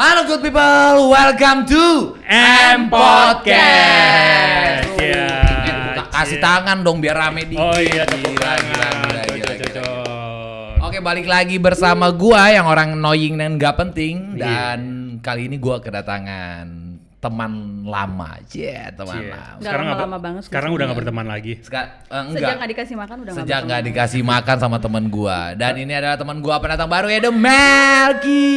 Halo good people, welcome to M Podcast. Kasih tangan dong biar rame dikit. Oh iya, tepuk gila. tangan. Oke, balik lagi bersama gua yang orang annoying dan gak penting. Dan kali ini gua kedatangan teman lama. Lama. Sekarang lama banget. Sekarang udah gak berteman lagi. Sejak gak dikasih makan udah Sejak gak dikasih makan sama teman gua. Dan ini adalah teman gua pendatang baru ya, The Melky.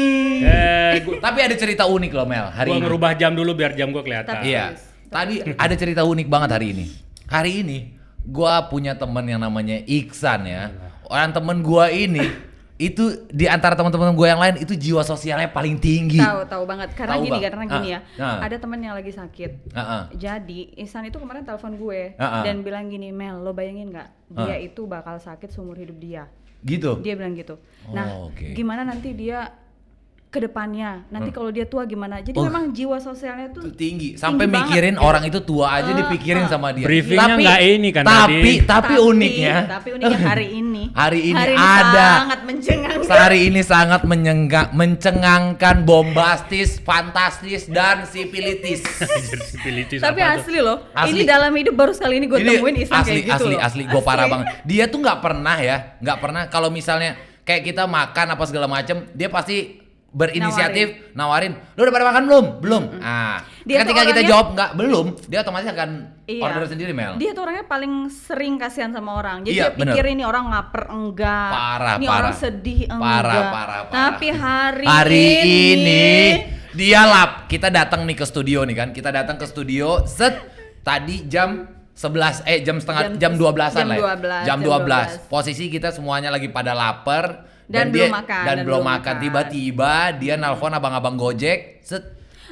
Tapi ada cerita unik loh Mel hari Gua ini. ngerubah jam dulu biar jam gua kelihatan. Iya. Tadi ada cerita unik banget hari ini. Hari ini gua punya teman yang namanya Iksan ya. Orang temen gua ini itu di antara teman-teman gue yang lain itu jiwa sosialnya paling tinggi. Tahu banget. Karena Tahu gini bang. ya. Ada temen yang lagi sakit. Jadi Ihsan itu kemarin telepon gue dan bilang gini, Mel, lo bayangin nggak dia itu bakal sakit seumur hidup dia. Gitu. Dia bilang gitu. Nah, gimana nanti dia ke depannya? Nanti kalau dia tua gimana? Jadi memang jiwa sosialnya tuh tinggi. Sampai tinggi mikirin banget, orang itu tua aja dipikirin sama dia. Briefingnya nggak ini kan Tapi uniknya hari ini ada sangat mencengangkan. Hari ini sangat mencengangkan, bombastis, fantastis dan sipilitis. Tapi asli loh. Asli. Ini dalam hidup baru sekali ini gue temuin Ihsan kayak gitu loh. Asli gue parah banget. Dia tuh nggak pernah kalau misalnya kayak kita makan apa segala macem, dia pasti berinisiatif nawarin, lu udah pada makan belum? Dia ketika kita jawab belum, dia otomatis akan order sendiri Mel. Dia tuh orangnya paling sering kasihan sama orang. Jadi Iya, dia pikir ini orang lapar enggak, ini orang sedih enggak. Parah. Tapi hari ini dia kita datang nih ke studio nih kan. Kita datang ke studio tadi jam 12 jam 12-an lah ya. Jam 12. Posisi kita semuanya lagi pada lapar. Dan belum makan. Tiba-tiba dia nelpon abang-abang Gojek.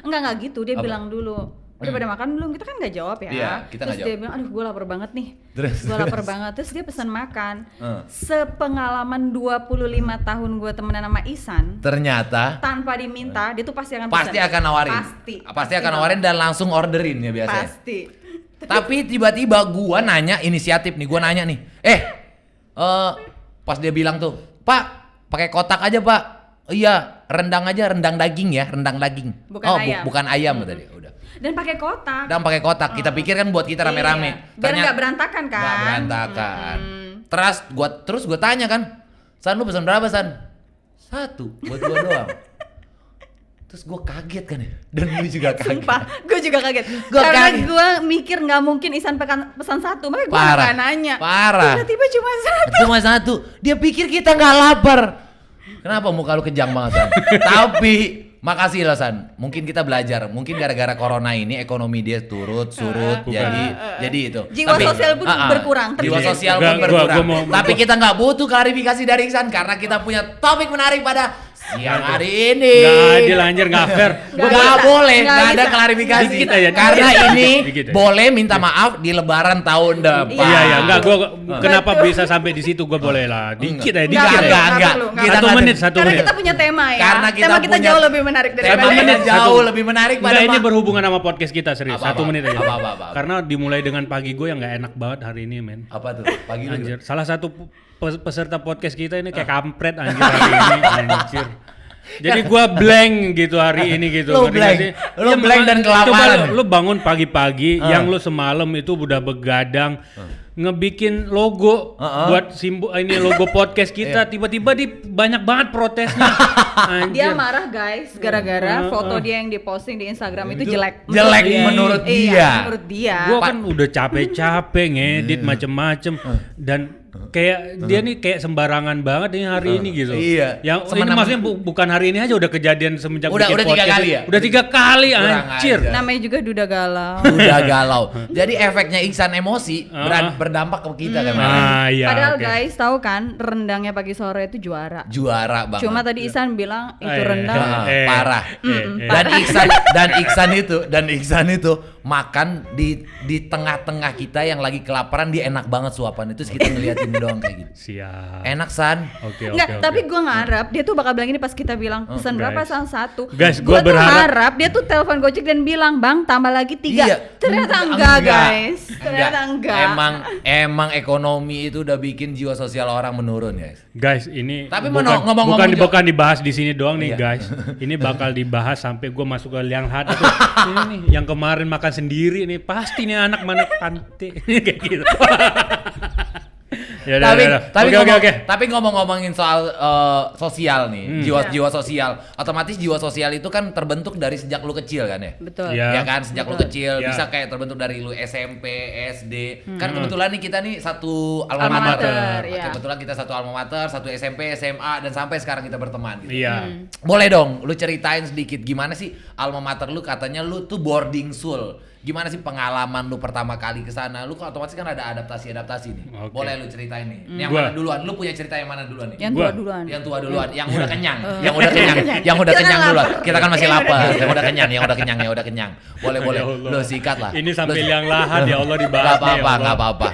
Enggak gitu, dia bilang dulu, udah pada makan belum? Kita kan nggak jawab ya. Iya, kita terus nggak dia bilang, aduh gue lapar banget nih. Terus dia pesan makan. Sepengalaman 25 tahun gue temenan sama Ihsan, ternyata tanpa diminta dia tuh pasti akan nawarin. Pasti akan nawarin dan langsung orderin ya biasanya. Pasti. Tapi tiba-tiba gua nanya inisiatif nih, pas dia bilang tuh, Pak, pakai kotak aja Pak. Iya, rendang daging ya, rendang daging. Bukan ayam tadi. Udah. Dan pakai kotak. Kita pikir kan buat kita rame-rame. Biar nggak berantakan kan? Nggak berantakan. Terus gue tanya kan, San lu pesan berapa San? 1 buat gua doang. Terus gue kaget kan ya, dan lu juga kaget. Sumpah, gue juga kaget. Karena gue mikir nggak mungkin Ihsan pesan 1, makanya gue nggak nanya. Parah. Tiba-tiba cuma 1. Dia pikir kita nggak lapar. Kenapa muka lu kejam banget San? Tapi makasih lah San. Mungkin kita belajar. Mungkin gara-gara corona ini ekonomi dia surut. Jadi itu. Jiwa sosial pun berkurang. Jiwa sosial pun berkurang. Tapi kita nggak butuh klarifikasi dari Ihsan karena kita punya topik menarik pada siang hari ini. Nggak adil anjir, nggak fair. Nggak boleh, nggak ada klarifikasi. Dikit aja. Karena ini boleh minta maaf di Lebaran tahun depan. Iya, enggak. Kenapa bisa sampai di situ? Gue boleh lah. Dikit aja. Enggak. 1 menit. Karena kita punya tema ya. Karena tema kita jauh lebih menarik dari lebih menarik. Enggak, ini berhubungan sama podcast kita serius. 1 menit aja. Apa. Karena dimulai dengan pagi gue yang nggak enak banget hari ini, men. Apa tuh? Pagi lu. Anjir, salah satu peserta podcast kita ini kayak kampret anjir hari ini, anjir. Jadi gua blank gitu hari ini gitu. Lu blank dan kelaparan. Coba lu bangun pagi-pagi yang lu semalam itu udah begadang ngebikin logo buat simbol ini logo podcast kita, tiba-tiba banyak banget protesnya. Dia marah guys gara-gara foto dia yang diposting di Instagram itu jelek. Menurut dia. Menurut dia. Gua kan udah capek-capek ngedit macem-macem dan kayak dia nih kayak sembarangan banget nih hari ini gitu. Iya. Yang ini maksudnya bukan hari ini aja udah kejadian semenjak udah bikin podcast. 3 kali ya? Udah 3 kali anjir. Namanya juga duda galau. Jadi efeknya Ihsan emosi berdampak ke kita kan. Iya. Padahal guys, tahu kan rendangnya pagi sore itu juara banget. Cuma tadi Ihsan bilang itu rendang parah. Dan Ihsan itu makan di tengah-tengah kita yang lagi kelaparan, dia enak banget suapan itu, kita ngeliat ini doang kayak gitu. Siap. Enak San. Oke. Tapi gue ngarep dia tuh bakal bilang ini pas kita bilang pesan berapa pesan 1. Guys, gue gue tuh ngarep dia tuh telepon Gojek dan bilang bang tambah lagi 3. Iya. Ternyata enggak guys. Ternyata enggak. Emang ekonomi itu udah bikin jiwa sosial orang menurun guys. Guys, ini tapi bukan dibahas di sini doang nih iya. guys. Ini bakal dibahas sampai gue masuk ke liang lahat itu. Ini nih yang kemarin makan sendiri nih pasti nih anak mana pantai kayak gitu. Tapi ngomongin soal sosial nih, jiwa sosial. Otomatis jiwa sosial itu kan terbentuk dari sejak lu kecil kan ya? Betul. Ya kan sejak lu kecil Ya. bisa kayak terbentuk dari lu SMP, SD. Kan kebetulan nih kita nih satu alma mater. Ya. Kebetulan kita satu alma mater, satu SMP, SMA dan sampai sekarang kita berteman gitu. Iya. Boleh dong lu ceritain sedikit gimana sih alma mater lu, katanya lu tuh boarding school. Gimana sih pengalaman lu pertama kali ke sana? Lu kan otomatis kan ada adaptasi nih. Okay. Boleh lu ceritain nih. Yang mana duluan? Lu punya cerita yang mana duluan nih? Yang tua duluan. Yang tua duluan, yang udah kenyang. Yang udah kenyang duluan. Kita kan masih lapar. Yang udah kenyang. Boleh. Lu sikat lah. Ini sambil yang lahat ya Allah dibahas. Enggak apa-apa.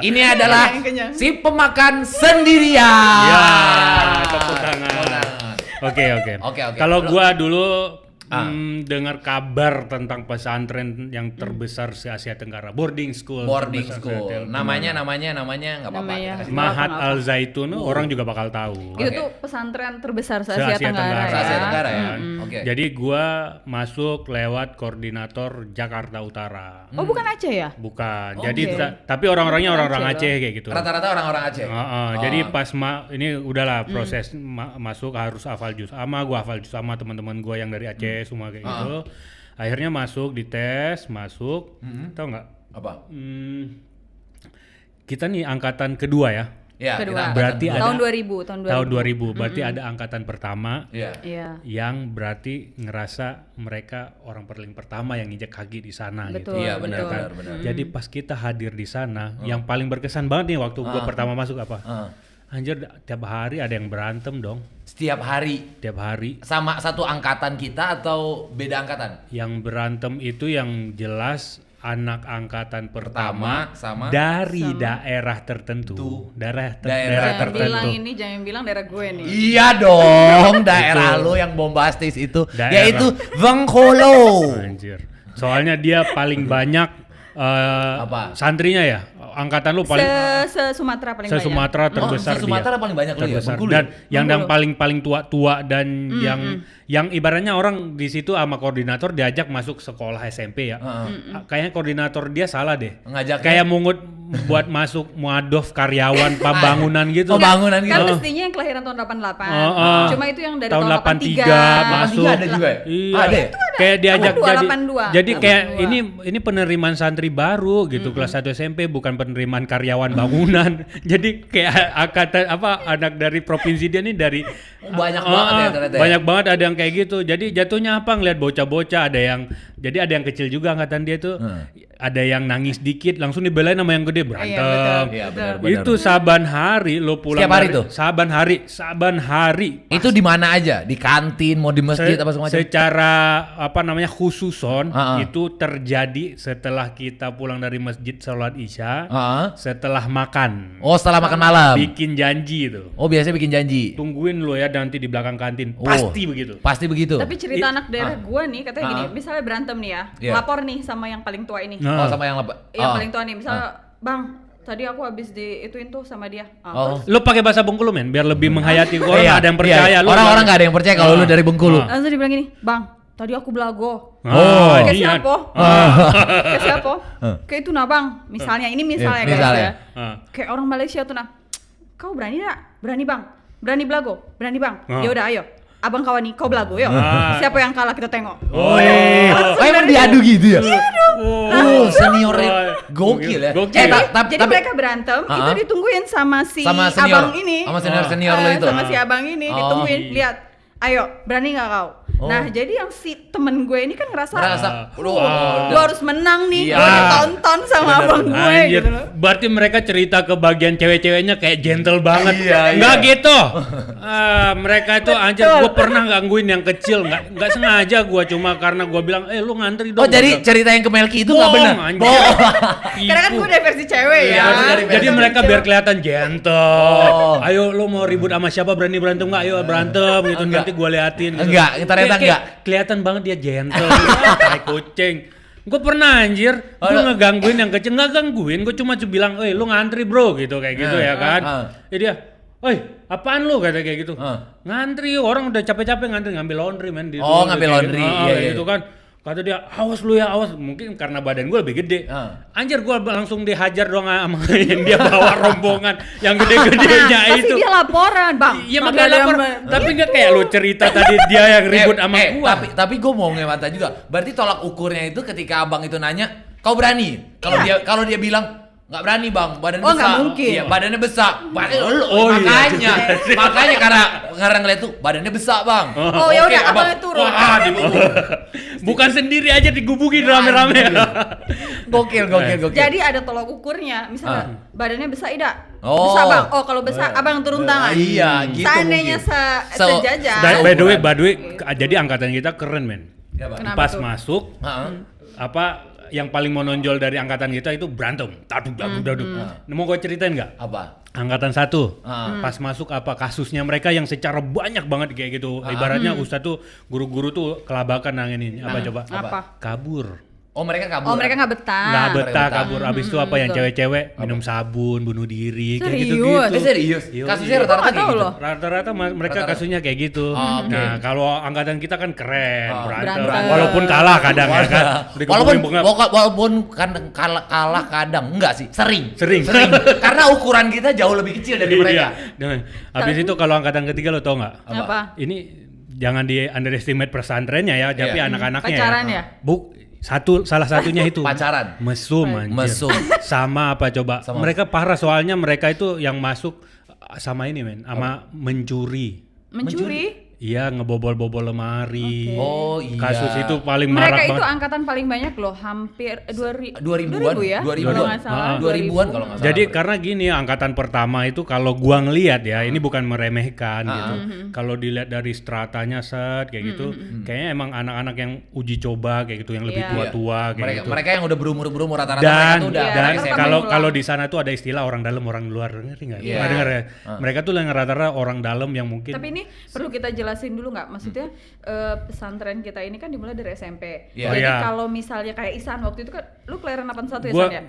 Ini adalah si pemakan sendirian. Ya, tepuk tangan. Oke. Kalau gua dulu dengar kabar tentang pesantren yang terbesar se Asia Tenggara, boarding school. Namanya nggak apa-apa. Mahat Al Zaitun, orang juga bakal tahu. Itu tuh pesantren terbesar se Asia Tenggara. Asia Tenggara ya. Oke. Jadi gua masuk lewat koordinator Jakarta Utara. Oh, bukan Aceh ya? Bukan. Jadi tapi orang-orangnya orang-orang Aceh kayak gitu. Rata-rata orang-orang Aceh. Jadi pas ini udahlah proses masuk harus hafal juz amma, gua hafal juz amma, teman-teman gua yang dari Aceh semua kayak gitu. Akhirnya masuk dites, tahu nggak? Apa? Kita nih angkatan kedua ya. Ya, kedua. Berarti tahun 2000. Tahun 2000. Berarti ada angkatan pertama. Iya. Yang berarti ngerasa mereka orang paling pertama yang injak kaki di sana. Betul, gitu. Iya, benar. Jadi pas kita hadir di sana, yang paling berkesan banget nih waktu gua pertama masuk apa? Anjir, tiap hari ada yang berantem dong. Setiap hari. Sama satu angkatan kita atau beda angkatan? Yang berantem itu yang jelas anak angkatan pertama sama dari daerah tertentu. Daerah tertentu. Jangan bilang daerah gue nih. Iya dong, daerah lo yang bombastis itu, yaitu Bengkulu. Anjir. Soalnya dia paling banyak santrinya ya. Angkatan lu paling Sumatera paling banyak. Sumatera terbesar dia. Sumatera paling banyak lu ya, Bengkulu. Dan yang paling tua dan yang ibaratnya orang di situ sama koordinator diajak masuk sekolah SMP ya. Kayaknya koordinator dia salah deh. Ngajaknya kayak mungut buat masuk muadof karyawan pembangunan gitu. Kan mestinya yang kelahiran tahun 88. Cuma itu yang dari tahun 83 masuk. Ada juga ya? Iya. Ada. Kayak diajak jadi kayak 82. ini penerimaan santri baru gitu, kelas 1 SMP, bukan penerimaan karyawan bangunan. Jadi kayak angkatan anak dari provinsi dia nih dari banyak banget ya ternyata. Banyak banget ada yang kayak gitu. Jadi jatuhnya ngeliat bocah-bocah, ada yang kecil juga angkatan dia tuh. Ada yang nangis dikit langsung dibelain sama yang gede, berantem. Iya, benar. Itu saban hari lo pulang. Setiap hari tuh? Saban hari. Itu di mana aja? Di kantin, mau di masjid apa semacam? Secara khususon itu terjadi setelah kita pulang dari masjid sholat isya, setelah makan. Oh, setelah makan malam. Bikin janji itu. Oh, biasanya bikin janji. Tungguin lo ya nanti di belakang kantin. Pasti begitu. Tapi cerita anak daerah gua nih katanya gini, misalnya berantem nih ya, lapor nih sama yang paling tua ini. Sama yang paling tua nih, misalnya Bang, tadi aku habis diituin tuh sama dia. Lu pakai bahasa Bengkulu men, biar lebih menghayati orang. Ada yang percaya. Orang-orang nggak ada yang percaya kalau lu dari Bengkulu. Langsung dibilang gini, Bang, tadi aku belago. Ke siapa? Ke siapa? Kayak itu nah Bang. Misalnya, ini misalnya guys ya. Kayak orang Malaysia tuh nah. Kau berani gak? Berani Bang. Berani belago? Berani Bang. Ya udah ayo. Abang kawan nih, kau belago yuk. Siapa yang kalah kita tengok. Emang diadu gitu ya? Iya dong. Seniornya gokil ya. Jadi mereka berantem, itu ditungguin sama si abang ini. Sama senior lo itu. Sama si abang ini ditungguin, lihat. Ayo, berani nggak kau? Nah, jadi yang si temen gue ini kan ngerasa gue harus menang nih, Iya. gue ditonton sama abang gue Anjir, gitu loh. berarti mereka cerita ke bagian cewek-ceweknya kayak gentle banget. Iya, Nggak iya. gitu. Mereka itu anjir, gue pernah gangguin yang kecil, nggak sengaja gue, cuma karena gue bilang, lu ngantri dong. Oh jadi cerita yang ke Melki itu nggak benar? Anjir. Karena kan gue dari versi cewek Iya, ya. Jadi mereka biar kelihatan gentle. Ayo lu mau ribut sama siapa, berani berantem nggak? Ayo berantem gitu, nanti gue liatin. Gitu. Enggak, ternyata enggak. Kelihatan banget dia gentle, kayak kucing. Gue pernah anjir, gue ngegangguin yang kecil, nggak gangguin, gue cuma bilang, lu ngantri bro, gitu kayak gitu ya kan. Jadi dia, apaan lu kata kayak gitu. Ngantri, orang udah capek-capek ngantri ngambil laundry men. Ngambil laundry, iya, gitu kan. Kata dia, awas lu ya, awas. Mungkin karena badan gue lebih gede. Anjir, gue langsung dihajar dong sama yang dia bawa rombongan yang gede-gedenya itu. Pasti dia laporan, Bang. Iya makanya lapor, tapi nggak kayak lu cerita tadi dia yang ribut sama gua. Tapi gue mau ngemata juga. Berarti tolak ukurnya itu ketika abang itu nanya, kau berani? Kalau dia bilang nggak berani bang, badannya besar. Nggak mungkin. Iya, badannya besar. Iya. Makanya karena ngeliat tuh badannya besar bang. Ya udah abangnya turun. Bukan sendiri aja digubugin rame-rame. Gokil. Jadi ada tolak ukurnya, misalnya badannya besar tidak? Besar bang. Kalau besar abang turun tangan. Iya, gitu. Seandainya sejajar. By the way, jadi angkatan kita keren men. Kenapa Pas tuh? masuk, yang paling menonjol dari angkatan kita itu berantem, daduk. Mau gue ceritain nggak? Apa? Angkatan 1, pas masuk kasusnya mereka yang secara banyak banget kayak gitu. Ibaratnya Ustadz tuh, guru-guru tuh kelabakan nangin ini. Coba? Kabur. Oh mereka kabur. Mereka nggak betah. Nggak betah kabur. Abis itu yang cewek-cewek minum sabun, bunuh diri, kayak gitu-gitu. Serius? Kasusnya rata-rata kayak gitu? Rata-rata mereka kasusnya kayak gitu. Okay. Nah kalau angkatan kita kan keren, berantem. Walaupun kalah kadang ya kan. Walaupun kalah kadang, enggak sih, sering. Karena ukuran kita jauh lebih kecil dari mereka. Habis itu kalau angkatan ketiga lo tau nggak? Apa? Ini jangan di underestimate pesantrennya ya, tapi anak-anaknya Pacaran ya. ya? Salah satunya itu pacaran. Mesum anjir. Mesum. Sama apa coba? Mereka parah soalnya mereka itu yang masuk sama ini men, sama mencuri. Iya, ngebobol-bobol lemari. Oh iya. Kasus itu paling Mereka marak itu banget. angkatan paling banyak loh, hampir 2000 2000-an ya? 2000-an kalau nggak salah. Jadi karena gini, angkatan pertama itu kalau gua ngelihat ya, ini bukan meremehkan gitu. Kalau dilihat dari stratanya kayak gitu, kayaknya emang anak-anak yang uji coba kayak gitu, yang lebih tua-tua kayak gitu. Mereka yang udah berumur rata-rata mereka tuh udah. Kalau di sana tuh ada istilah orang dalam orang luar, ngerti nggak? Pernah dengar ya? Mereka tuh yang rata-rata orang dalam yang mungkin. Tapi ini perlu kita jelasin dulu nggak? Maksudnya pesantren kita ini kan dimulai dari SMP. Yeah. Jadi kalau misalnya kayak Isan waktu itu kan, lu kelahiran 81 ya Gua San ya?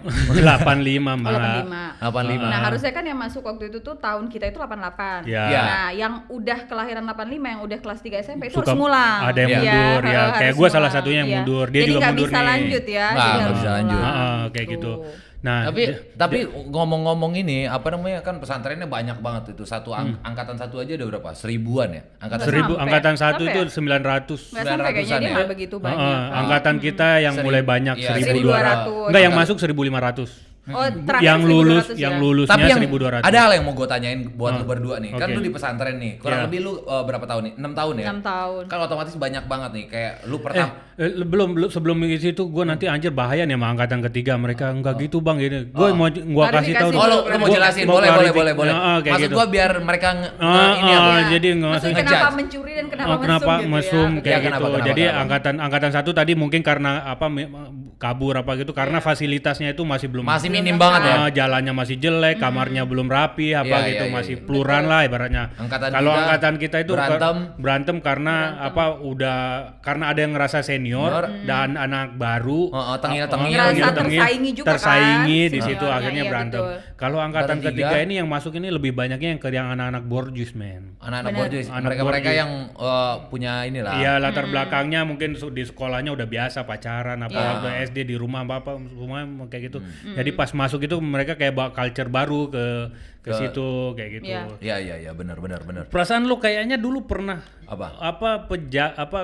85 malah. 85. Nah harusnya kan yang masuk waktu itu tuh tahun kita itu 88. Ya. Nah yang udah kelahiran 85 yang udah kelas 3 SMP itu harus ngulang. Ada yang mundur ya. Kayak gue salah satunya yang mundur. Dia jadi juga nggak mundur bisa nih. lanjut ya. Nggak bisa lanjut. Kayak gitu. Nah, tapi ngomong-ngomong ini apa namanya kan pesantrennya banyak banget itu angkatan satu aja udah berapa? 1000-an ya? Angkatan 1 itu 900. Nggak sampai kayaknya dia nggak begitu banyak. Angkatan kita yang mulai banyak 1200. Enggak, yang masuk 1500. Oh, yang lulusnya tapi yang 1200. ada hal yang mau gue tanyain buat lu berdua nih. Kan lu di pesantren nih. Kurang lebih lu berapa tahun nih? 6 tahun ya? 6 tahun. Kan otomatis banyak banget nih kayak lu pertama belum sebelum itu gue nanti anjir bahaya nih sama angkatan ketiga mereka enggak gitu bang ini. Gue mau kasih tahu. Oh, lu mau jelasin. Boleh. Maksud gitu. gue biar mereka ini jadi maksudnya kenapa mencuri dan kenapa mesum gitu kayak ya? gitu. Jadi angkatan 1 tadi mungkin karena kabur apa gitu karena fasilitasnya itu masih minim banget ya. Jalannya masih jelek, kamarnya belum rapi masih pluran lah ibaratnya. Kalau angkatan kita itu berantem karena karena ada yang ngerasa senior dan anak baru tersaingi di situ akhirnya berantem. Kalau angkatan ketiga ini yang masuk ini lebih banyaknya yang anak-anak borjus men. Anak-anak borjus, mereka yang punya inilah. Iya, latar belakangnya mungkin di sekolahnya udah biasa pacaran waktu SD di rumah apa semua kayak gitu. Jadi pas pas masuk itu mereka kayak bawa culture baru ke situ kayak gitu. Iya, benar. Perasaan lu kayaknya dulu pernah apa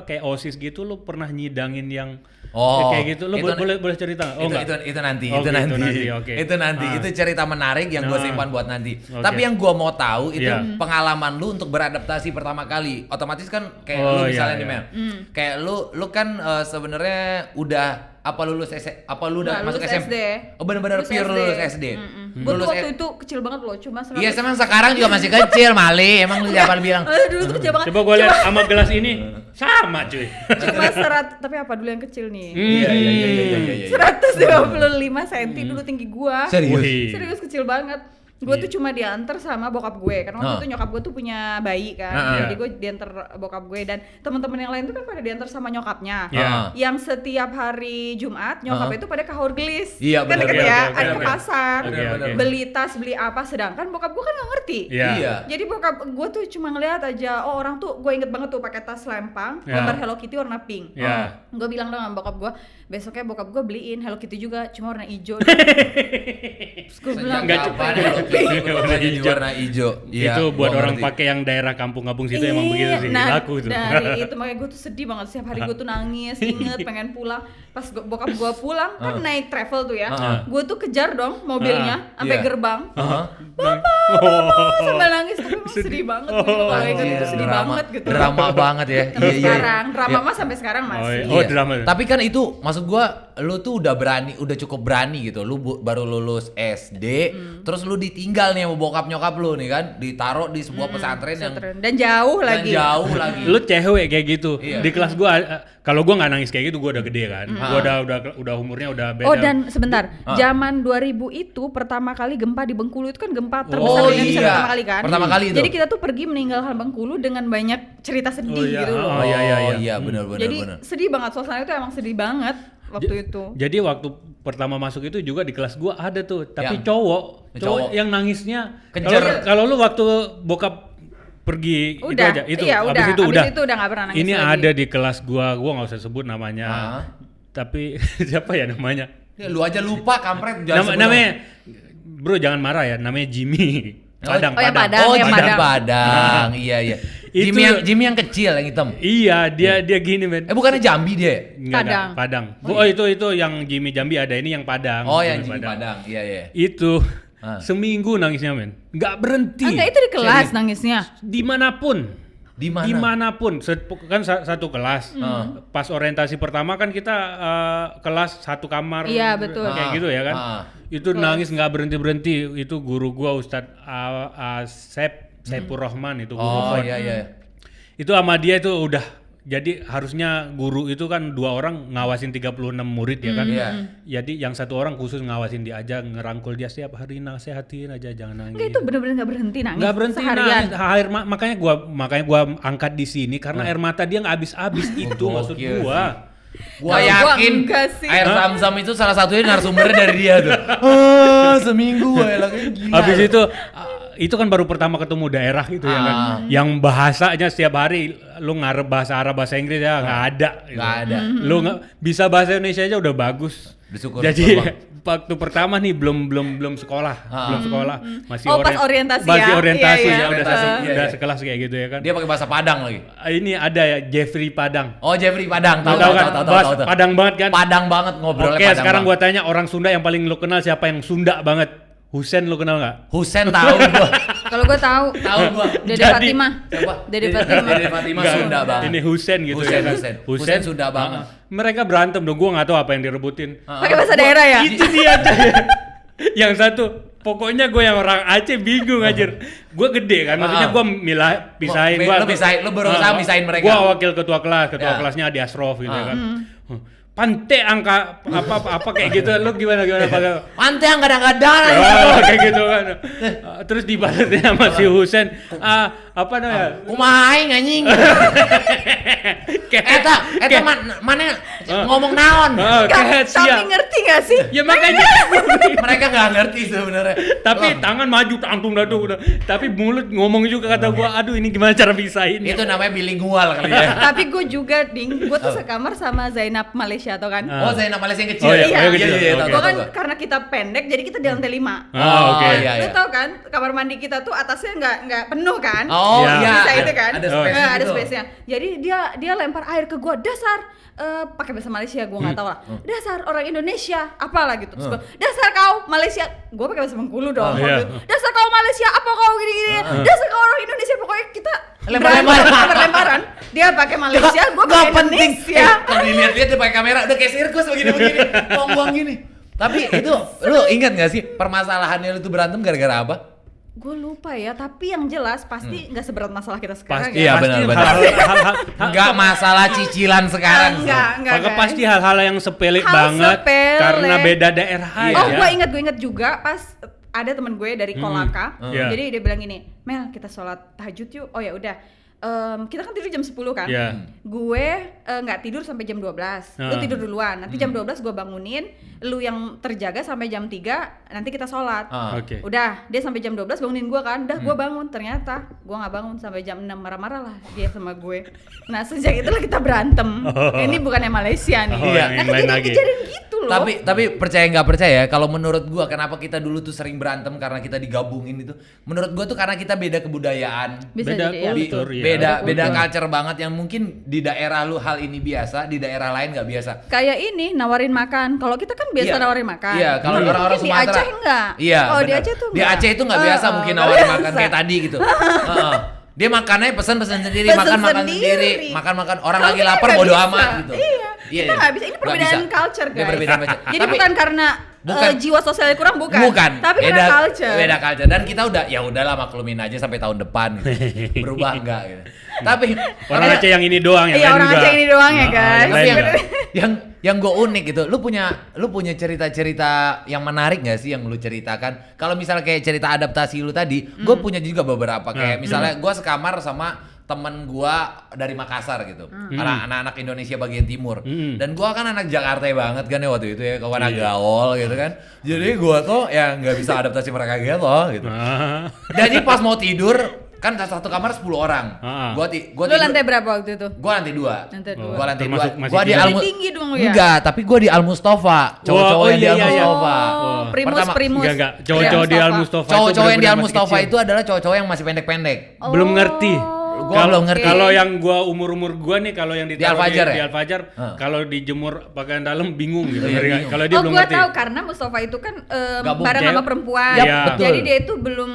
kayak OSIS gitu, lu pernah nyidangin yang Oh, kayak gitu. Lu boleh cerita? Oh, itu nanti. Okay. Itu nanti. Itu cerita menarik yang gue simpan buat nanti. Tapi yang gue mau tahu itu pengalaman lu untuk beradaptasi pertama kali. Otomatis kan kayak lu misalnya nih Mel. Kayak lu kan sebenarnya udah lulus masuk SMP? SD. Oh benar-benar pure lulus SD. Gue tuh waktu itu kecil banget loh, cuma 100. Iya, emang sekarang juga masih kecil, Mali. Emang lu siapa bilang? Dulu tuh kecil banget. Coba gue lihat sama gelas ini sama cuy. Cuma 100, tapi apa dulu yang kecil nih? Iya. 125 cm dulu tinggi gua. Serius Kecil banget. Gue tuh cuma diantar sama bokap gue, karena waktu itu nyokap gue tuh punya bayi kan, jadi gue diantar bokap gue dan teman-teman yang lain tuh kan pada diantar sama nyokapnya, yang setiap hari Jumat nyokap itu pada ke Haurgelis, kan deket ya, ada ke pasar, beli tas, beli apa, sedangkan bokap gue kan nggak ngerti, jadi bokap gue tuh cuma ngeliat aja, oh orang tuh, gue inget banget tuh pakai tas lempang, gambar Hello Kitty warna pink, gue bilang dong sama bokap gue, besoknya bokap gue beliin Hello Kitty juga, cuma warna hijau. Terus gue bilang warna hijau. Itu buat orang pakai yang daerah kampung-kampung situ emang begitu sih, laku tuh. Dari itu makanya gue tuh sedih banget, setiap hari gue tuh nangis, inget pengen pulang. Pas bokap gue pulang kan naik travel tuh ya, gue tuh kejar dong mobilnya sampai gerbang. Bapak sambil nangis, tapi emang sedih banget gitu. Kalau inget itu sedih banget gitu. Drama banget ya. Sekarang drama mah sampai sekarang masih. Oh drama. Tapi kan itu maksud gue, lu tuh udah cukup berani gitu. Lu baru lulus SD, terus lu ditinggal nih sama bokap nyokap lu nih kan, ditaruh di sebuah pesantren yang dan jauh lagi. Lu cewek kayak gitu. Di kelas gua kalau gua nggak nangis kayak gitu, gua udah gede kan. Gua udah umurnya udah beda. Oh dan sebentar, zaman 2000 itu pertama kali gempa di Bengkulu itu kan gempa terbesar di Indonesia pertama kali kan. Pertama kali itu. Jadi kita tuh pergi meninggalkan Bengkulu dengan banyak cerita sedih gitu loh. Oh iya benar. Jadi sedih banget, suasana itu emang sedih banget waktu itu. Jadi waktu pertama masuk itu juga di kelas gua ada tuh, tapi cowok yang nangisnya kejar. Kalau lu waktu bokap pergi udah, itu aja, iya, abis itu udah nggak pernah nangis ini lagi. ada di kelas gua nggak usah sebut namanya, tapi siapa ya namanya? Ya, lu aja lupa kampret. Namanya, bro jangan marah ya, namanya Jimmy. Padang. Iya. Jimmy yang kecil yang hitam. Iya, dia gini men. Bukannya Jambi dia? Padang. Itu yang Jimmy Jambi ada, ini yang Padang. Oh, yang Jimmy Padang. Iya. Itu seminggu nangisnya men. Nggak berhenti. Enggak, itu di kelas nangisnya. Dimanapun. Kan satu kelas. Pas orientasi pertama kan kita kelas satu kamar. Iya betul. Kayak gitu ya kan. Itu nangis nggak berhenti. Itu guru gua Ustadz Saipur Rahman itu guru. Iya. Itu sama dia itu udah, jadi harusnya guru itu kan 2 orang ngawasin 36 murid ya kan. Jadi yang 1 orang khusus ngawasin dia aja, ngerangkul dia setiap hari, nasehatin aja jangan nangis. Enggak, itu bener-bener nggak berhenti nangis. Nggak berhenti seharian. nangis. Makanya gua angkat di sini karena air mata dia nggak habis-habis itu maksud gua. Gua yakin air Zam-Zam itu salah satunya narasumbernya dari dia tuh. Seminggu gila. Habis itu kan baru pertama ketemu daerah gitu ya kan. Yang bahasanya setiap hari lu ngarep bahasa Arab, bahasa Inggris ya nggak ada. Nggak ada. Lu bisa bahasa Indonesia aja udah bagus. Jadi waktu pertama nih belum sekolah, masih pas orientasi ya. Udah Iya. sekelas kayak gitu ya kan. Dia pakai bahasa Padang lagi. Ini ada ya Jeffrey Padang. Oh, Jeffrey Padang. Tahu. Padang banget kan? Padang banget ngobrolnya. Oke, sekarang gua tanya orang Sunda yang paling lu kenal siapa yang Sunda banget? Husen lu kenal nggak? Husen tahu gua. Kalau gua tahu gua. Dede Fatimah. Siapa? Dede Fatimah Sunda banget. Ini Husen gitu ya kan. Husen Sunda banget. Mereka berantem dong, gua nggak tahu apa yang direbutin. Pakai bahasa daerah ya? Itu dia aja. Yang satu, pokoknya gue yang orang Aceh bingung anjir. Gue gede kan, maksudnya gue pisahin. Lu berusaha misahin mereka. Gue wakil ketua kelasnya Adi Asrof gitu kan. Pante angka apa kayak gitu, lu gimana Pante angka-angka kayak gitu kan. Terus dibalasnya sama si Husen, apa namanya? Kumaing anjing. Eta mana ngomong naon. Tapi ngerti gak sih? Ya makanya Mereka nggak ngerti sebenarnya. tapi tangan maju tantung dadung udah. Tapi mulut ngomong juga kata gua, aduh ini gimana cara pisahin. Itu namanya bilingual kali ya. Tapi gue juga gue tuh sekamar sama Zainab Malaysia tau kan? Oh, Zainab Malaysia yang kecil. Oh, iya, Iya, oh, kecil. iya, Oke. tahu, Gue kan tahu. karena kita pendek jadi kita di lantai 5. Oke. iya, Lu iya. tau kan kamar mandi kita tuh atasnya nggak penuh kan? Oh, Iya. iya. Bisa itu kan? Ada space Ada gitu. space-nya. Jadi dia lempar air ke gua, dasar pakai bahasa Malaysia gua nggak tahu lah. Dasar orang Indonesia, apalah gitu. Terus gua, dasar kau Malaysia. Gua pakai bahasa Bengkulu dong. Iya. Dasar kau Malaysia, apa kau gini-gini. Dasar kau orang Indonesia, pokoknya kita lempar-lemparan. Dia pakai Malaysia, gua Nggak pakai penting. Indonesia. Kalau dilihat-lihat dia pakai kamera udah kayak sirkus begini-begini. Buang-buang gini. Tapi itu lu ingat gak sih permasalahannya lu tuh berantem gara-gara apa? Gue lupa ya, tapi yang jelas pasti nggak seberat masalah kita sekarang Pasti Iya, ya. benar, benar. hal-hal Enggak masalah cicilan sekarang. Enggak, Maka guys. pasti hal-hal yang sepele Hal banget sepele. karena beda daerah Iya. Oh, aja. gue inget juga pas ada temen gue dari Kolaka. Iya. Jadi dia bilang gini, Mel kita sholat tahajud yuk. Oh ya udah. Kita kan tidur jam 10 kan. Iya. Gue nggak tidur sampai jam 12. Lu Ah. tidur duluan. Nanti jam 12 gue bangunin. Lu yang terjaga sampai jam 3. Nanti kita sholat. Oke. Udah, dia sampai jam 12 bangunin gue kan. Dah gue bangun. Ternyata gue nggak bangun sampai jam 6. Marah-marah lah dia sama gue. Nah sejak itulah kita berantem. Ini bukannya Malaysia nih. Oh, Iya. yang Nah lain lagi. kejadian gitu loh. Tapi percaya nggak percaya kalau menurut gua kenapa kita dulu tuh sering berantem karena kita digabungin itu. Menurut gua tuh karena kita beda kebudayaan. Bisa Beda jadi ya. kultur, iya. Beda culture banget yang mungkin di daerah lu hal ini biasa, di daerah lain nggak biasa. Kayak ini nawarin makan. Kalau kita kan biasa Iya. nawarin makan. Iya, kalau Mungkin orang-orang di Sumatera. Aceh enggak. Iya. Oh, di benar. Aceh tuh Di enggak. Aceh itu nggak biasa mungkin nggak nawarin biasa. makan kayak tadi gitu. Heeh. Dia makannya pesan sendiri, Pesen makan sendiri. sendiri, makan orang Kalau lagi kita lapar nggak bodo bisa. amat gitu. Iya. Kita nggak bisa. Ini Nggak perbedaan bisa. culture, Dia guys. perbedaan culture. Jadi Tapi- bukan karena Bukan. jiwa sosialnya kurang, bukan. Tapi beda karena culture. Beda culture dan kita udah ya udahlah maklumin aja sampai tahun depan gitu. Berubah enggak gitu. Tapi Orang Aceh yang ini doang, yang Iya, lain orang enggak. Aceh ini doang ya, Nah, guys. yang tapi lain enggak. yang gue unik gitu, lu punya cerita-cerita yang menarik gak sih yang lu ceritakan? Kalau misalnya kayak cerita adaptasi lu tadi, gue punya juga beberapa kayak misalnya gue sekamar sama temen gue dari Makassar gitu, anak-anak Indonesia bagian timur, dan gue kan anak Jakarta banget kan ya waktu itu ya, kawan gaul gitu kan, jadi gue tuh ya nggak bisa adaptasi mereka gitu. Jadi pas mau tidur kan satu kamar 10 orang, gua Lu lantai berapa waktu itu? Gua lantai 2. Lantai dua. Gua lantai 2. Termasuk masih Gua di tinggi. Almus. Tinggi dong lu ya? Enggak, tapi gua di Al Mustafa. Cowok-cowok Oh, yang di iya, Al iya, iya. Mustafa. Oh, primus. Enggak. Cowok-cowok di Al Mustafa. itu Cowok-cowok yang di bener-bener Al masih Mustafa kecil. itu adalah cowok-cowok yang masih pendek-pendek. Belum ngerti. Gua belum ngerti. Kalau yang gua umur gua nih, kalau yang ditaruh Al-Fajr di ya? Al-Fajr, kalau dijemur pakaian dalam bingung gitu. Iya, Mereka. bingung. Kalau dia belum gua ngerti. tahu karena Mustafa itu kan Gabung bareng cewek. sama perempuan. Yap, Iya. betul. Jadi dia itu belum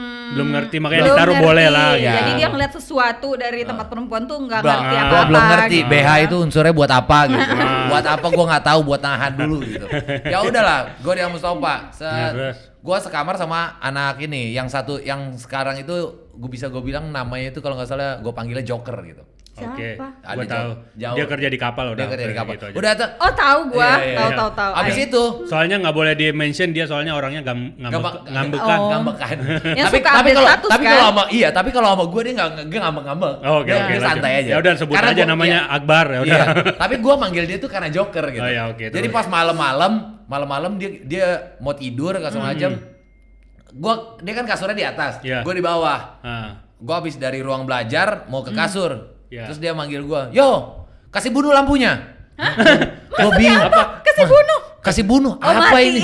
ngerti, makanya belum ditaruh ngerti. boleh lah. Ya. Jadi dia ngeliat sesuatu dari tempat perempuan tuh nggak Belum, ngerti Ah. apa-apa. belum ngerti gitu. BH itu unsurnya buat apa gitu. Buat apa gua nggak tahu, buat nahan dulu gitu. Ya udahlah, gua di Al Mustafa. Ya, terus? Gua sekamar sama anak ini, yang satu yang sekarang itu gue bilang namanya itu kalau nggak salah gue panggilnya Joker gitu. Oke, Siapa? gua Ada tahu. jauh. Dia kerja di kapal udah. Dia kerja di kapal. Gitu aja. Udah tuh. Oh tahu gua, Iya. tahu. Abis Ay. itu Soalnya nggak boleh di mention dia, soalnya orangnya ngambekan. Oh. ngambekan. Yang suka update status, tapi kan? kalau sama tapi kalau sama gue dia nggak ngambek-ngambek. Oh, oke, Dia oke, lanjut. santai aja. Ya udah, sebut Karena aja gua- namanya iya. Akbar, ya udah. Iya. Tapi gue manggil dia tuh karena Joker gitu. Oh, ya, oke, Jadi terus. pas malam-malam dia mau tidur langsung aja. Dia kan kasurnya di atas, Iya. gue di bawah. Ah. Gue habis dari ruang belajar mau ke kasur. Iya. Terus dia manggil gue, "Yo, kasih bunuh lampunya." Gue Maksudnya bingung. apa? Kasih bunuh? Kasih bunuh? Oh, Apa mati. ini?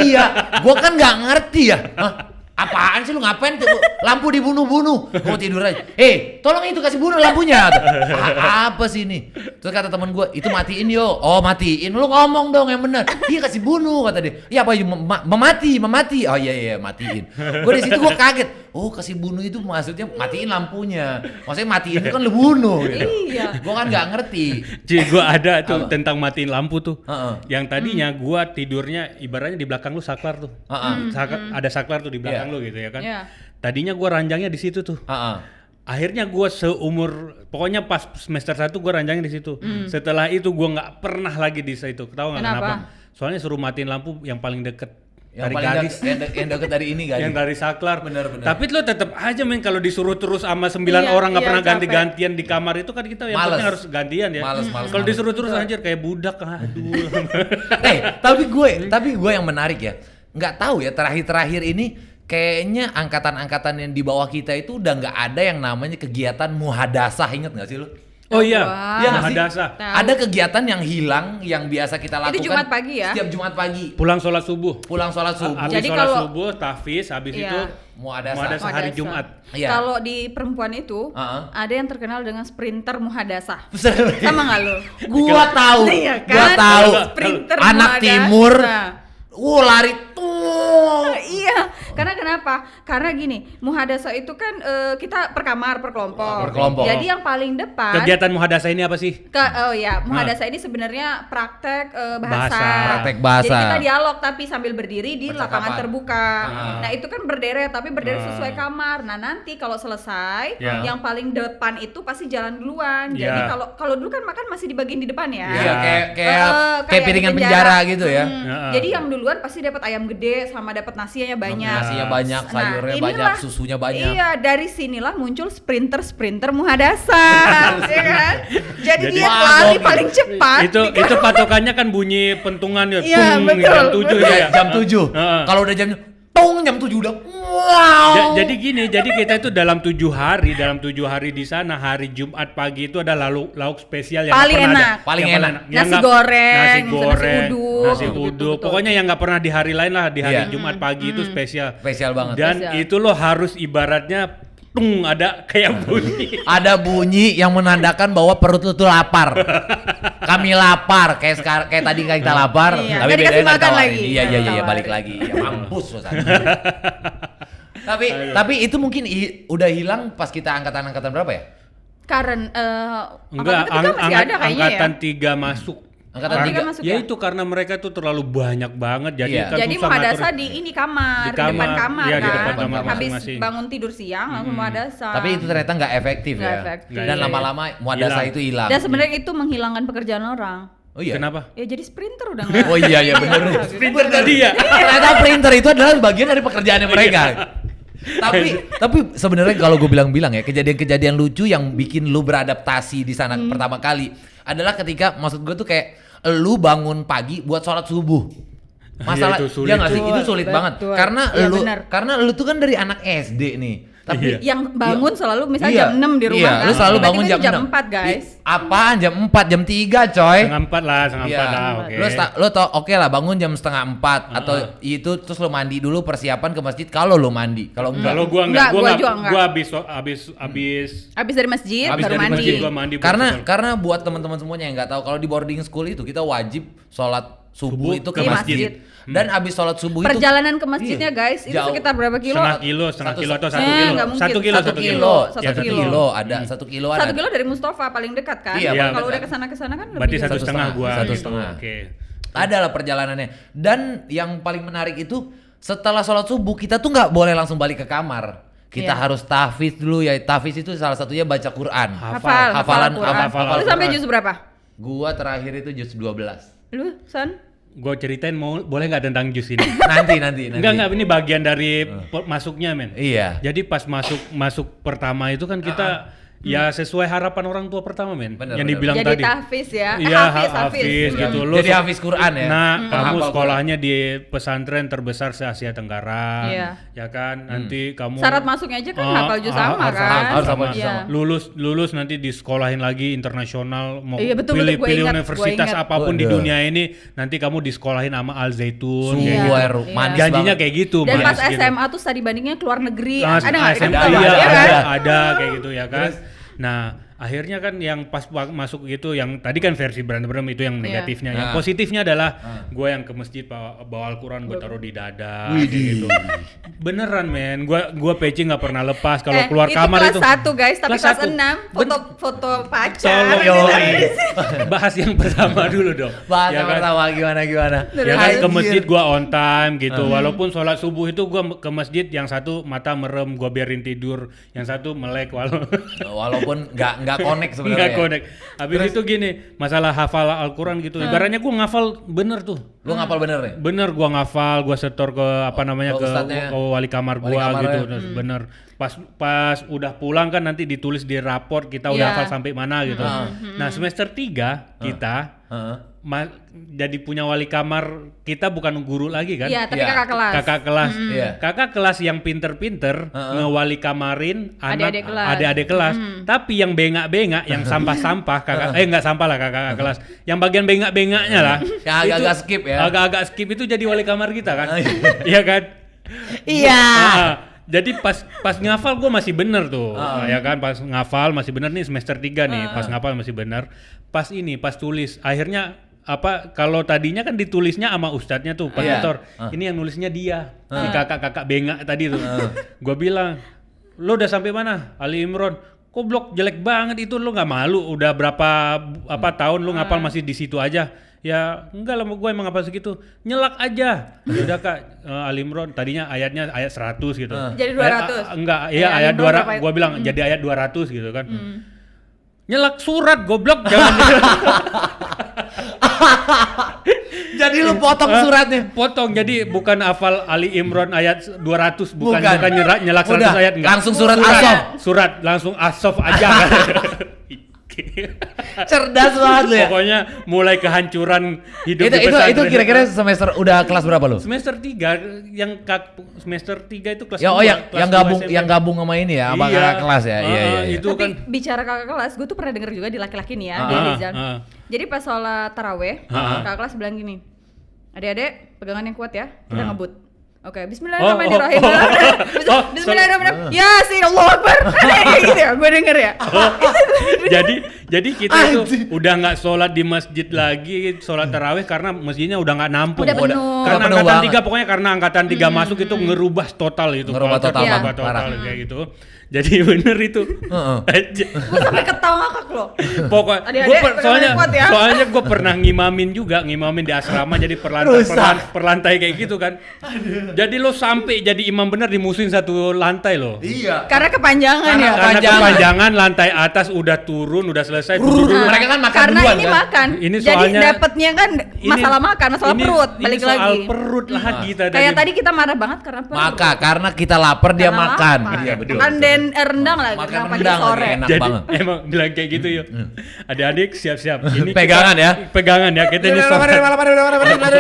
Iya, gue kan nggak ngerti ya. Hah? Apaan sih lu ngapain tuh lampu dibunuh-bunuh? Gue mau tidur aja. Tolong itu kasih bunuh lampunya. Apa sih ini? Terus kata teman gue, itu matiin yo. Oh matiin, lu ngomong dong yang benar. Iya kasih bunuh kata dia. Iya apa? Memati. Oh iya matiin. Gue di situ gue kaget. Oh kasih bunuh itu maksudnya matiin lampunya. Maksudnya matiin itu kan lu bunuh. Gitu. Iya. Gue kan nggak ngerti. Cuy, gua ada tuh Apa? tentang matiin lampu tuh. Heeh. Yang tadinya gua tidurnya ibaratnya di belakang lu saklar tuh. Heeh. Ada saklar tuh di belakang Iya. lu gitu ya kan. Iya. Tadinya gua ranjangnya di situ tuh. Heeh. Akhirnya gua seumur pokoknya pas semester 1 gua ranjangnya di situ. Setelah itu gua nggak pernah lagi di situ. Tahu nggak Kenapa? kenapa? Soalnya suruh matiin lampu yang paling deket. Yang tarik paling garis. yang deket dari ini kali. Yang dari saklar. Bener. Tapi lo tetap aja men kalau disuruh terus sama 9 Iya, orang nggak iya, pernah capek. ganti-gantian di kamar itu kan kita yang Males. penting harus gantian ya. Males. Kalau disuruh terus anjir kayak budak, aduh. Tapi gue yang menarik ya. Nggak tahu ya terakhir-terakhir ini kayaknya angkatan-angkatan yang di bawah kita itu udah nggak ada yang namanya kegiatan muhadasah, inget nggak sih lu? Oh iya, Wah. Iya nggak sih? muhadasah. Tahu. Ada kegiatan yang hilang yang biasa kita lakukan. Itu Jumat pagi ya? Setiap Jumat pagi. Pulang sholat subuh. Pulang sholat subuh. Habis Jadi sholat kalau- subuh, tahfiz, habis Iya. itu Muhadasah. muhadasah hari Muhadasah. Jumat. Iya. Kalau di perempuan itu Uh-uh. ada yang terkenal dengan sprinter muhadasah. Serius? Sama nggak lo? Gua tahu. Iya Gua kan? tahu. Sprinter Anak muhadasah. timur. Lari tuh. Iya, karena kenapa? Karena gini, muhadasah itu kan kita per kamar, per kelompok. Per kelompok. Jadi yang paling depan Kegiatan muhadasah ini apa sih? oh ya, muhadasah ini sebenarnya praktek bahasa. Bahasa. Praktek bahasa. Jadi kita dialog tapi sambil berdiri di Percakapan. lapangan terbuka. Ah. Nah, itu kan berderet tapi berderet sesuai kamar. Nah, nanti kalau selesai, Ya. yang paling depan itu pasti jalan duluan. Ya. Jadi kalau dulu kan makan masih di bagian di depan ya. Iya, kayak Kayak di piringan penjara gitu ya. Ya. Jadi yang duluan pasti dapat ayam gede sama dapat nasinya banyak. Nasinya banyak, sayurnya Nah, banyak, inilah- susunya banyak. Iya, dari sinilah muncul sprinter muhadasah, ya kan? Jadi dia Wah, lari gokil. paling cepat. Itu patokannya kan bunyi pentungan ya. Iya, Tung, betul, jam 7 betul. ya. Jam 7. Heeh. Kalau udah jam jam 7 udah wow. Jadi gini, jadi kita itu dalam 7 hari di sana, hari Jumat pagi itu ada lauk spesial yang Paling nggak pernah enak. ada. Paling Yang enak. yang Nasi nggak- goreng, nasi nasi goreng, uduk, nasi gitu, uduk. betul. Pokoknya yang nggak pernah di hari lain lah, di hari Iya. Jumat pagi itu spesial. Spesial banget. Dan Spesial. itu lo harus ibaratnya ada kayak bunyi. Ada bunyi yang menandakan bahwa perut lu tuh lapar. Kami lapar kayak tadi kita lapar, Iya, tapi tadi bedanya kasih nggak makan tawarin. lagi. Iya Tawarin. balik lagi. Ya, mampus lu San. tapi itu mungkin udah hilang pas kita angkatan berapa ya? Karena Enggak, angkatan 3 masih ada kayaknya ya. angkatan 3 masuk. Angkatan Angkatan 3 masuk Ya ya? itu karena mereka tuh terlalu banyak banget jadi Iya. kan Jadi susah muhadasah ngatur. di ini kamar, Di di depan kamar, kamar iya, kan. di depan kamar Habis masing-masing. bangun tidur siang langsung muhadasah. Tapi itu ternyata nggak efektif Nggak ya. efektif. Dan Nggak lama-lama muadasah Hilang. itu hilang. Dan sebenarnya itu menghilangkan pekerjaan orang. Oh iya. Kenapa? Ya jadi sprinter udah enggak. Oh iya benar. Sprinter tadi ya. Ternyata printer itu adalah bagian dari pekerjaannya mereka. tapi sebenarnya kalau gue bilang ya, kejadian-kejadian lucu yang bikin lu beradaptasi di sana pertama kali adalah ketika maksud gue tuh kayak lu bangun pagi buat sholat subuh. Masalah Iya, itu sulit ya nggak sih, tuh. itu sulit Betul. banget karena Iya, lu benar. karena lu tuh kan dari anak SD nih. Tapi Yang bangun selalu misalnya Iya. jam 6 di rumah Iya, kan. lu selalu Tiba-tiba bangun itu jam jam 6. 4 guys. Apaan jam 4, jam 3 coy. Setengah 4 lah, setengah 4 lah, oke. Lu tau oke lah bangun jam setengah 4 atau itu terus lu mandi dulu persiapan ke masjid kalau lu mandi. Kalau enggak Kalau gua Enggak, enggak, gua juga enggak. gua habis Habis dari masjid Habis baru dari mandi. masjid gua mandi. karena buat teman-teman semuanya yang nggak tahu kalau di boarding school itu kita wajib sholat subuh itu ke Di masjid. masjid. Dan abis sholat subuh itu Perjalanan ke masjidnya Iya, guys itu jauh. sekitar berapa kilo? setengah kilo atau 1 kilo. nggak mungkin. 1 kilo, 1 1 kilo. kilo. Satu Ya, 1 kilo. kilo ada 1 kilo ada. 1 kilo dari Mustafa paling dekat kan? Iya, paling Kalau dekat. udah kesana kan Berarti lebih. 1,5 gua. Satu gitu. setengah. Oke. Ada lah perjalanannya. Dan yang paling menarik itu setelah sholat subuh kita tuh nggak boleh langsung balik ke kamar. Kita Iya. harus tahfiz dulu ya. Tahfiz itu salah satunya baca Quran. Hafal Quran. Lu sampai juz berapa? Gua terakhir itu juz 12. Lu, Son? Gua ceritain boleh nggak tentang jus ini? Nanti. Enggak, ini bagian dari masuknya, men. Iya. Jadi pas masuk pertama itu kan kita ya sesuai harapan orang tua pertama, men. Bener, yang bener. dibilang Jadi tadi. tahfiz ya? Iya, Hafiz. hafiz gitu. Lu Jadi hafiz Quran ya. Nah, kamu Hafal sekolahnya di pesantren terbesar se-Asia Tenggara, Iya. ya kan? Nanti kamu Syarat masuknya aja kan hafal juz sama harus kan? harus hafal juz Iya. sama. lulus nanti disekolahin lagi internasional, mau Iya, betul, pilih gua ingat, universitas gua ingat. apapun di Waduh. dunia ini, nanti kamu disekolahin sama Al Zaitun. Iya. Suwer, Iya. manis Janjinya banget. kayak gitu. Dan pas manis gitu. SMA tuh studi bandingnya keluar negeri. Pas Ada nggak? SMA, Ada, iya, ya kan? ada kayak gitu ya kan. Nah, akhirnya kan yang pas masuk gitu, yang tadi kan versi berantem itu yang negatifnya. Yang Nah. positifnya adalah gue yang ke masjid bawa Al-Quran, gue taruh di dada kayak gitu. Beneran, men. Gue peci nggak pernah lepas kalau keluar kamar itu. Kelas 1 guys, tapi Kelas kelas satu. 6 foto pacar. Tolong, Gitu. bahas yang pertama dulu dong. Bahasa Ya kan? pertama gimana? Ya kan ke Anjir. masjid gua on time gitu. Walaupun sholat subuh itu gua ke masjid yang satu mata merem, gua biarin tidur, yang satu melek Walaupun nggak nggak connect sebenarnya. Nggak connect. Habis itu gini, masalah hafal Al-Quran gitu. Ibaratnya gue ngafal bener tuh. Lu ngapal bener ya? Bener, gue ngafal, gue setor ke ke wali kamar gue gitu. Bener. Pas udah pulang kan nanti ditulis di raport kita udah hafal sampai mana gitu. Nah semester 3 kita jadi punya wali kamar, kita bukan guru lagi kan? Iya, tapi kakak kelas. Kakak kelas. Kakak kelas yang pinter-pinter ngewali kamarin adik-adik kelas. Tapi yang bengak-bengak, yang sampah-sampah nggak sampah lah kakak kelas. Yang bagian bengak-bengaknya lah. Yang agak-agak skip ya. Agak-agak skip itu jadi wali kamar kita kan? Iya kan? Iya. Jadi pas ngafal gue masih bener tuh, ya kan, pas ngafal masih bener nih semester 3 nih, pas ngafal masih bener. Pas tulis, akhirnya kalau tadinya kan ditulisnya sama ustadznya tuh, Pak Tutor, ini yang nulisnya dia, si kakak-kakak bengak tadi tuh. Gue bilang, lo udah sampai mana? Ali Imron. Goblok, jelek banget itu, lo nggak malu? Udah berapa tahun lo ngapal masih di situ aja? Ya enggak lah, gue emang ngapal segitu, nyelak aja. Udah Kak, Ali Imron tadinya ayat 100 gitu. Jadi 200? Enggak, iya ayat 200, gue bilang jadi ayat 200 gitu kan. Nyelak surat, goblok, jangan. Jadi lu potong suratnya? Potong, jadi bukan hafal Ali Imron ayat 200, bukan nyelak 100 ayat, enggak. Langsung surat Asof. Surat langsung Asof aja kan. Cerdas banget lu ya. Pokoknya mulai kehancuran hidup di pesantren. Itu kira-kira semester udah kelas berapa lu? Semester 3 semester 3 itu kelas 2. Oh yang gabung sama ini ya, abang kakak kelas ya. Iya. Itu tapi kan bicara kakak kelas, gue tuh pernah denger juga di laki-laki nih ya, di Rizal. Jadi pas sholat taraweh, kakak kelas bilang gini, adik-adik pegangan yang kuat ya, kita ngebut. Oke, bismillahirrahmanirrahim. Bismillahirrahmanirrahim. Yasin, Allahu Akbar. Kayak gitu ya, gue denger ya. Jadi kita itu udah nggak sholat di masjid lagi, sholat tarawih karena masjidnya udah nggak nampung. Udah penuh. Karena angkatan 3 pokoknya karnya angkatan 3 masuk itu ngerubah total itu. Ngerubah total kayak gitu. Jadi bener itu. Gue sampai ketawa ngakak loh. Pokoknya soalnya gue pernah ngimamin di asrama, jadi perlantai kayak gitu kan. Jadi lo sampai jadi imam bener dimusuhin satu lantai lo. Iya. Karena kepanjangan ya. Karena kepanjangan lantai atas udah turun, udah selesai. Mereka kan makan karena duluan ini kan. makan. Ini jadi soalnya dapetnya kan masalah perut, balik ini soal lagi. perut lagi tadi. Kayak tadi kita marah banget karena perut. Karena kita lapar dia makan. Iya betul. Makan rendang lagi makan pagi rendang sore. enak Jadi banget. emang bilang kayak gitu yuk. Adik-adik siap-siap. Ini pegangan ya. Pegangan ya. Kita ini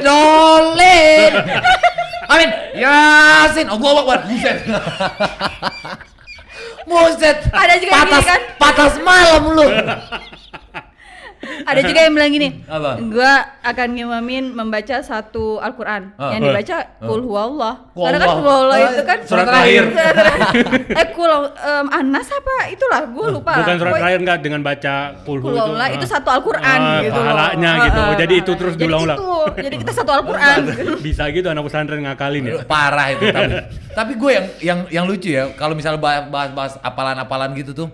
dolin. Amin. Yasin. Allahu Akbar. Buset. Ada juga yang gini kan? Patas malam lu. Ada juga yang bilang gini, apa? Gua akan ngimamin membaca satu Al-Quran yang dibaca Qul huwallah. Karena kan Qul huwallah itu kan surat terakhir. Qul Anas apa itulah, gua lupa. Bukan surat terakhir enggak, dengan baca Qul huwallah itu satu Al-Quran gitu. Pahalanya gitu. Jadi itu terus diulang-ulang. Jadi kita satu Al-Quran. Bisa gitu anak pesantren ngakalin ya. Parah itu tapi gue yang lucu ya kalau misalnya bahas apalan-apalan gitu tuh.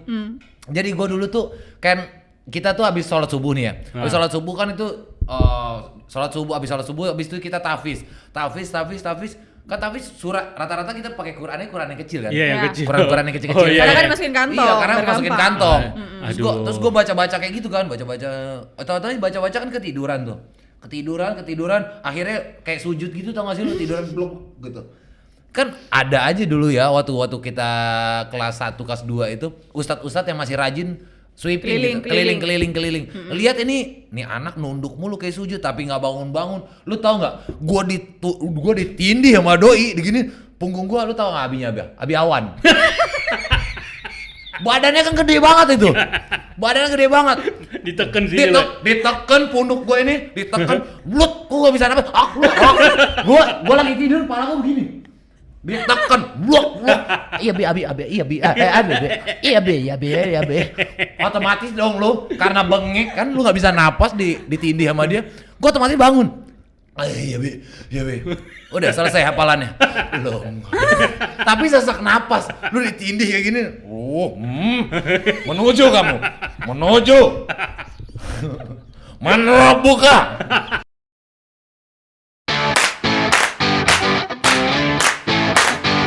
Jadi gue dulu tuh kan kita tuh habis sholat subuh nih ya. Habis sholat subuh kan itu habis sholat subuh habis itu kita tahfiz. Kan tahfiz surat rata-rata kita pakai Quran yang kecil kan. Iya, yang kecil. Quran yang kecil-kecil. Karena kan dimasukin kantong. Iya, karena masukin kantong. Terus gue baca-baca kayak gitu kan, baca-baca kan ketiduran tuh. Ketiduran, akhirnya kayak sujud gitu, tau gak sih lu tiduran belum gitu. Kan ada aja dulu ya waktu kita kelas 1, kelas 2 itu ustadz-ustadz yang masih rajin sweeping keliling. Lihat ini anak nunduk mulu kayak sujud tapi nggak bangun. Lu tahu nggak? Gua ditindih sama doi begini punggung gua, lu tahu nggak Abi Awan. Badannya kan gede banget itu. Diteken sih. Diteken punduk gua ini, blut, gua nggak bisa napas. Gua lagi tidur, kepala gua begini. Ditekan, blok. Iya be. Otomatis dong lu, karena bengek kan lu nggak bisa napas ditindih sama dia. Gua otomatis bangun. Iya be. Udah selesai hafalannya. Belum. Tapi sesak napas, lu ditindih kayak gini. Menuju. Man rabbuka.